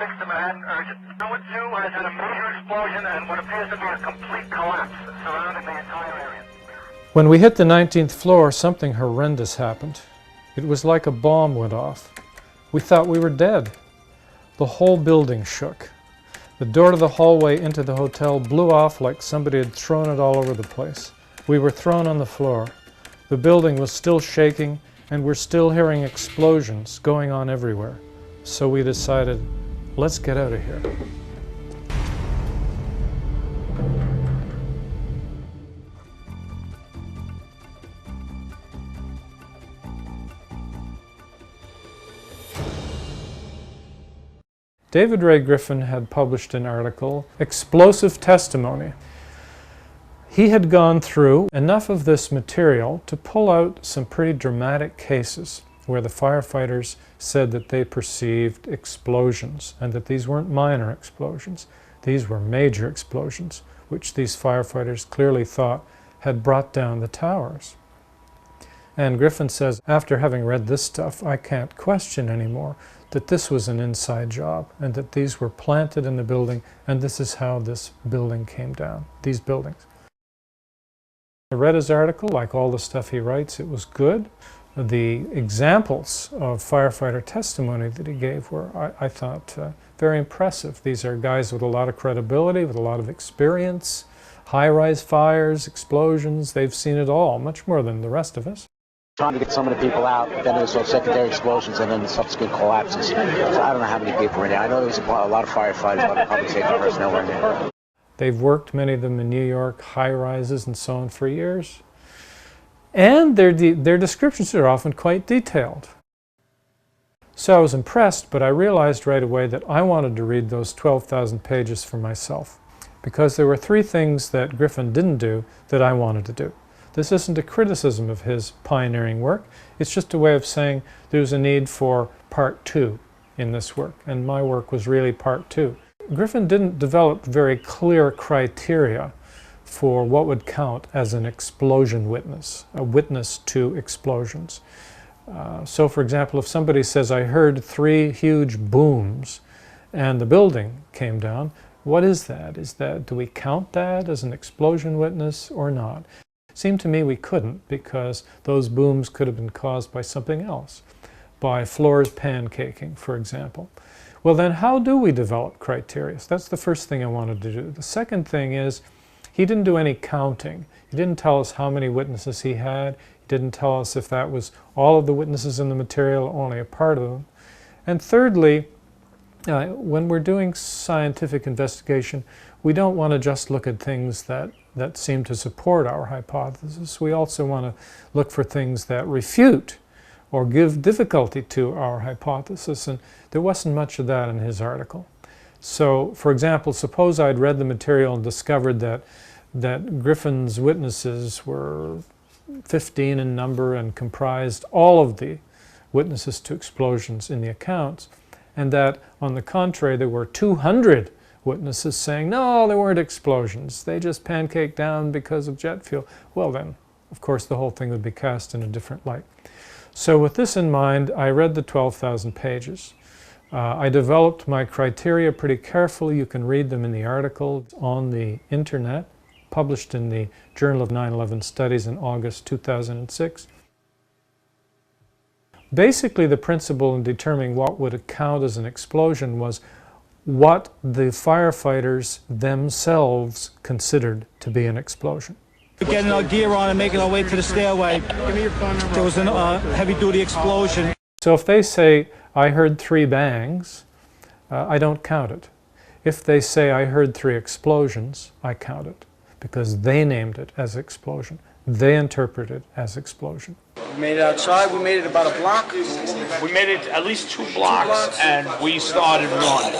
6 to Manhattan, urgent. Tower 2 has had a major explosion and what appears to be a complete collapse surrounding the entire area. When we hit the 19th floor, something horrendous happened. It was like a bomb went off. We thought we were dead. The whole building shook. The door to the hallway into the hotel blew off like somebody had thrown it all over the place. We were thrown on the floor. The building was still shaking, and we're still hearing explosions going on everywhere. So we decided, let's get out of here. David Ray Griffin had published an article, Explosive Testimony. He had gone through enough of this material to pull out some pretty dramatic cases where the firefighters said that they perceived explosions and that these weren't minor explosions. These were major explosions, which these firefighters clearly thought had brought down the towers. And Griffin says, after having read this stuff, I can't question anymore that this was an inside job and that these were planted in the building, and this is how this building came down, these buildings. I read his article, like all the stuff he writes, it was good. The examples of firefighter testimony that he gave were, I thought, very impressive. These are guys with a lot of credibility, with a lot of experience, high-rise fires, explosions, they've seen it all, much more than the rest of us. Trying to get some of the people out, then there was those secondary explosions and then the subsequent collapses. So I don't know how many people were in there. I know there was a lot of firefighters, a lot of public safety personnel were in there. They've worked, many of them in New York, high-rises and so on for years. And their descriptions are often quite detailed. So I was impressed, but I realized right away that I wanted to read those 12,000 pages for myself, because there were three things that Griffin didn't do that I wanted to do. This isn't a criticism of his pioneering work, it's just a way of saying there's a need for part two in this work, and my work was really part two. Griffin didn't develop very clear criteria for what would count as an explosion witness, a witness to explosions. So for example, if somebody says, I heard 3 huge booms and the building came down, what is that? Do we count that as an explosion witness or not? It seemed to me we couldn't, because those booms could have been caused by something else, by floors pancaking, for example. Well then, how do we develop criteria? So that's the first thing I wanted to do. The second thing is, he didn't do any counting. He didn't tell us how many witnesses he had. He didn't tell us if that was all of the witnesses in the material or only a part of them. And thirdly, when we're doing scientific investigation, we don't want to just look at things that seem to support our hypothesis. We also want to look for things that refute or give difficulty to our hypothesis, and there wasn't much of that in his article. So, for example, suppose I'd read the material and discovered that Griffin's witnesses were 15 in number and comprised all of the witnesses to explosions in the accounts, and that, on the contrary, there were 200 witnesses saying, no, there weren't explosions, they just pancaked down because of jet fuel. Well then, of course, the whole thing would be cast in a different light. So with this in mind, I read the 12,000 pages. I developed my criteria pretty carefully. You can read them in the article on the internet, published in the Journal of 9/11 Studies in August 2006. Basically, the principle in determining what would count as an explosion was what the firefighters themselves considered to be an explosion. Getting our gear on and making our way to the stairway, there was a heavy-duty explosion. So if they say, I heard 3 bangs, I don't count it. If they say, I heard 3 explosions, I count it, because they named it as explosion. They interpret it as explosion. We made it outside, we made it about a block. We made it at least 2 blocks, and we started running.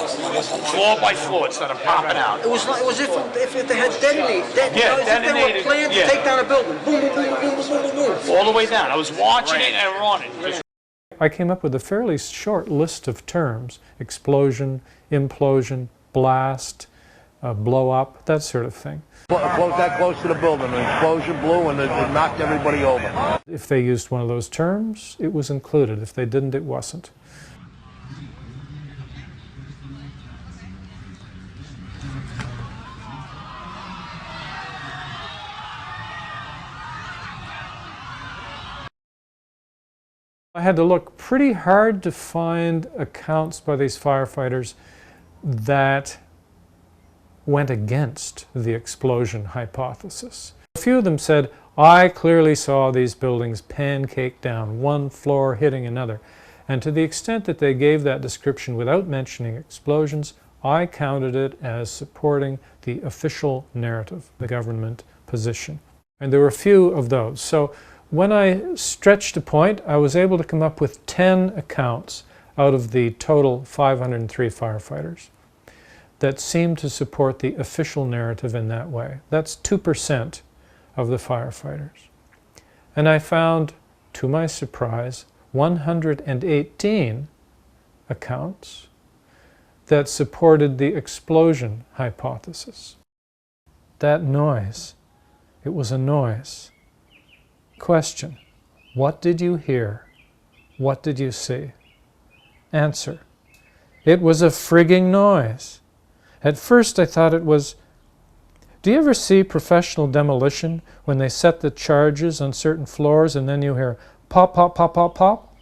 Floor by floor, it started popping out. It was if they had detonated. Yeah, detonated. They were planned to take down a building. Boom, boom, boom, boom, boom, boom, boom. All the way down. I was watching it and running. I came up with a fairly short list of terms: explosion, implosion, blast, blow up, that sort of thing. Close that close to the building, an explosion blew and it knocked everybody over. If they used one of those terms, it was included. If they didn't, it wasn't. I had to look pretty hard to find accounts by these firefighters that went against the explosion hypothesis. A few of them said, I clearly saw these buildings pancake down, one floor hitting another. And to the extent that they gave that description without mentioning explosions, I counted it as supporting the official narrative, the government position. And there were a few of those. So when I stretched a point, I was able to come up with 10 accounts out of the total 503 firefighters that seemed to support the official narrative in that way. That's 2% of the firefighters. And I found, to my surprise, 118 accounts that supported the explosion hypothesis. That noise, it was a noise. Question, what did you hear? What did you see? Answer, it was a frigging noise. At first I thought it was, do you ever see professional demolition when they set the charges on certain floors and then you hear pop, pop, pop, pop, pop?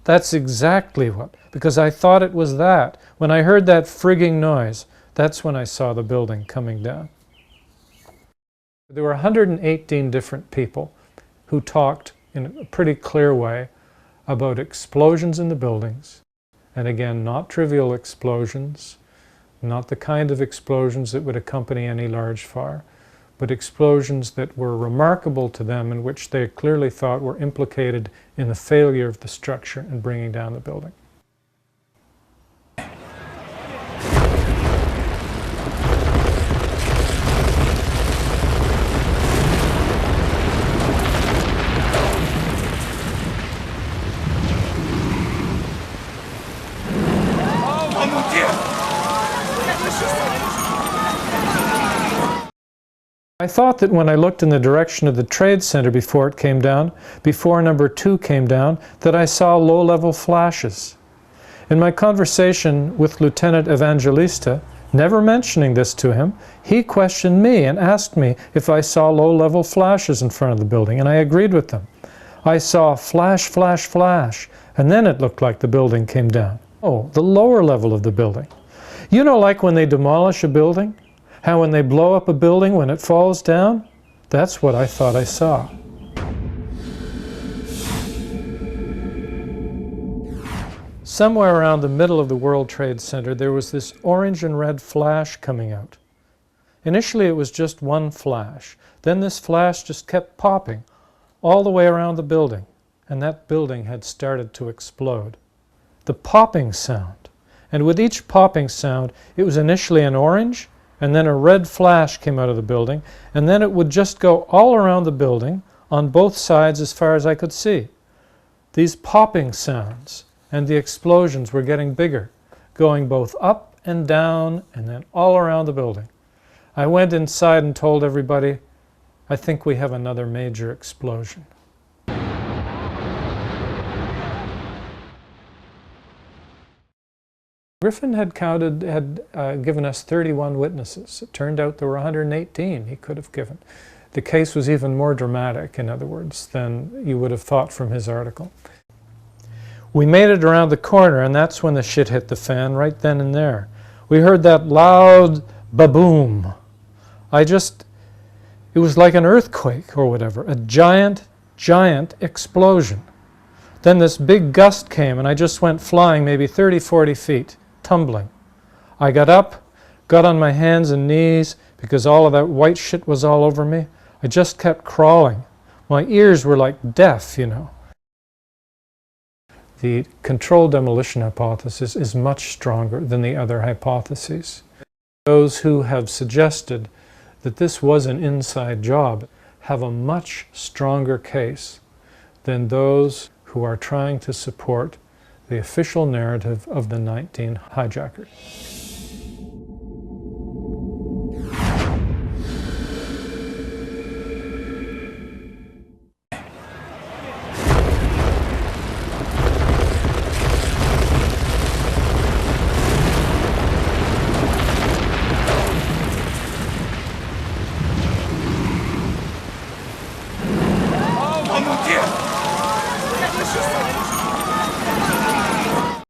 That's exactly what, because I thought it was that. When I heard that frigging noise, that's when I saw the building coming down. There were 118 different people who talked in a pretty clear way about explosions in the buildings. And again, not trivial explosions, not the kind of explosions that would accompany any large fire, but explosions that were remarkable to them and which they clearly thought were implicated in the failure of the structure and bringing down the building. I thought that when I looked in the direction of the trade center before it came down, before number 2 came down, that I saw low-level flashes. In my conversation with Lieutenant Evangelista, never mentioning this to him, he questioned me and asked me if I saw low-level flashes in front of the building, and I agreed with them. I saw flash, flash, flash, and then it looked like the building came down. Oh, the lower level of the building. You know, like when they demolish a building? How when they blow up a building, when it falls down? That's what I thought I saw. Somewhere around the middle of the World Trade Center, there was this orange and red flash coming out. Initially, it was just one flash. Then this flash just kept popping all the way around the building, and that building had started to explode. The popping sound, and with each popping sound, it was initially an orange, and then a red flash came out of the building, and then it would just go all around the building on both sides as far as I could see. These popping sounds and the explosions were getting bigger, going both up and down and then all around the building. I went inside and told everybody, I think we have another major explosion. Griffin had given us 31 witnesses. It turned out there were 118 he could have given. The case was even more dramatic, in other words, than you would have thought from his article. We made it around the corner, and that's when the shit hit the fan, right then and there. We heard that loud ba-boom. It was like an earthquake or whatever, a giant, giant explosion. Then this big gust came, and I just went flying maybe 30, 40 feet. Tumbling. I got up, got on my hands and knees because all of that white shit was all over me. I just kept crawling. My ears were like deaf, you know. The controlled demolition hypothesis is much stronger than the other hypotheses. Those who have suggested that this was an inside job have a much stronger case than those who are trying to support the official narrative of the 19 hijackers.